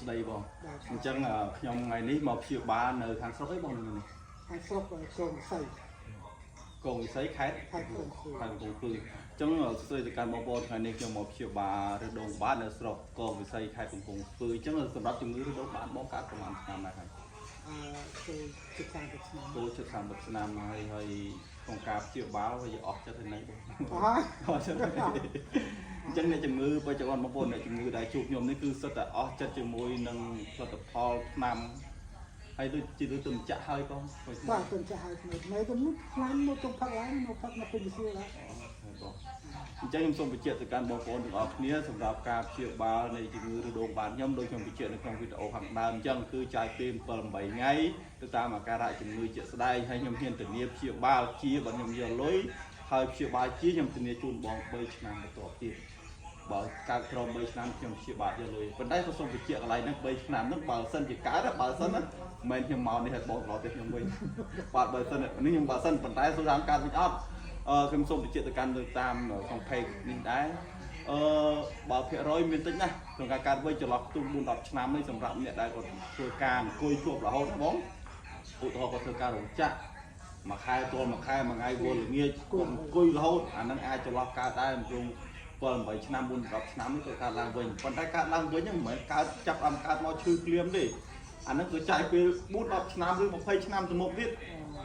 ស្ដីបងអញ្ចឹងខ្ញុំថ្ងៃនេះមកព្យាបាលនៅខាងស្រុកឯងបងនេះខាងស្រុកកូនសៃកងវិស័យខេត្តកំពង់ស្ពឺអញ្ចឹងស្ដីទៅកាន់បងប្អូនថ្ងៃនេះខ្ញុំមកព្យាបាលរដូវបាតនៅស្រុកកងវិស័យខេត្តកំពង់ស្ពឺអញ្ចឹងសម្រាប់ជំងឺរដូវបាតបងកើតប្រហែលឆ្នាំដែរហើយចូលជិត30ឆ្នាំ ចូលជិត30ឆ្នាំហើយក្នុងការព្យាបាលវាអស់ចិត្តទៅនឹងបងអស់ចិត្តអញ្ចឹងអ្នកជំងឺបច្ចុប្បន្នបងប្អូនអ្នកជំងឺដែលជួបខ្ញុំនេះគឺសិតតែអស់ចិត្តជាមួយនឹងផលិតផលថ្នាំហើយដូចជាទៅម្ចាស់ហើយបងបាទទៅម្ចាស់ហើយថ្មីទៅនេះខ្លាំងមកចុងផឹកឡើងមកផឹកមកពេញវិស័យឡើងអញ្ចឹងខ្ញុំសូមបញ្ជាក់ទៅកាន់បងប្អូនទាំងអស់គ្នាសម្រាប់ការព្យាបាលនៃជំងឺរដូវបាតខ្ញុំដូចខ្ញុំបញ្ជាក់នៅក្នុងវីដេអូខាងដើមអញ្ចឹងគឺចាយពេល7-8ថ្ងៃទៅតាមអាការៈជំងឺជាក់ស្ដែងហើយខ្ញុំហ៊ានធានាព្យាបាលជាបើខ្ញុំយកលុយហើយព្យាបាលជាខ្ញុំធានាជូនបង3ឆ្នាំបន្ទាប់ទៀតបើកើតក្រោម3ឆ្នាំខ្ញុំព្យាបាលយកលុយប៉ុន្តែក៏សូមបញ្ជាក់កន្លែងហ្នឹង3ឆ្នាំហ្នឹងបើសិនជាកើតបើសិនណាមិនខ្ញុំមកនេះឲ្យបងត្រឡប់ទៅខ្ញុំវិញបាទបើសិននេះខ្ញុំបើសិនប៉ុន្តែសូមតាមកើតវិញអត់ខ្ញុំសូមបញ្ជាក់ទៅកាន់ទៅតាមក្នុង page នេះដែរបើភាគរយមានតិចណាស់ក្នុងការកើតវិញចន្លោះខ្ទង់ 4-10 ឆ្នាំនេះសម្រាប់អ្នកដែលគាត់ធ្វើការអង្គុយជាប់រហូតបងឧទាហរណ៍គាត់ធ្វើការរោងចក្រមួយខែទល់មួយខែមួយថ្ងៃវល់ល្ងាចគាត់អង្គុយរហូតអាហ្នឹងអាចចន្លោះកើតដែរក្នុង7-8 ឆ្នាំ 4-10 ឆ្នាំនេះគាត់កើតឡើងវិញប៉ុន្តែកើតឡើងវិញហ្នឹងមិនមែនកើតចាប់អាកើតមកឈឺភ្លាមទេអាហ្នឹងគឺចាយពេល 4-10 ឆ្នាំឬ20 ឆ្នាំទៅមុខទៀត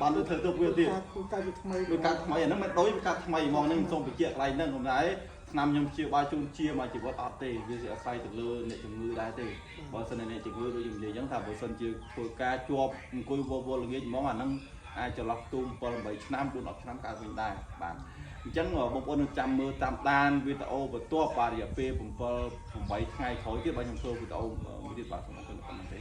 បានទៅធ្វើទៅវាទៀតកើតថ្មីដូចកើតថ្មីអាហ្នឹងមិនដូចកើតថ្មីហ្មងហ្នឹងខ្ញុំសូមបញ្ជាក់កន្លែងហ្នឹងខ្ញុំដែរឆ្នាំខ្ញុំព្យាបាលជូនជាមកជីវិតអត់ទេវាអាស្រ័យទៅលើអ្នកជំងឺដែរទេបើសិនអ្នកជំងឺដូចខ្ញុំនិយាយអញ្ចឹងថាបើសិនជាធ្វើការជាប់អង្គុយវល់ល្ងាចហ្មងអាហ្នឹងអាចចន្លោះខ្ទង់ 7-8 ឆ្នាំ 4-10 ឆ្នាំកើតវិញដែរបាទអញ្ចឹងបងប្អូននឹងចាំមើលតាមដានវីដេអូបន្ទាប់បាទរយៈពេល7-8 ថ្ងៃក្រោយទៀតបើខ្ញុំធ្វើវីដេអូមួយទៀតបាទសូមអរគុណប៉ុណ្ណឹងទេ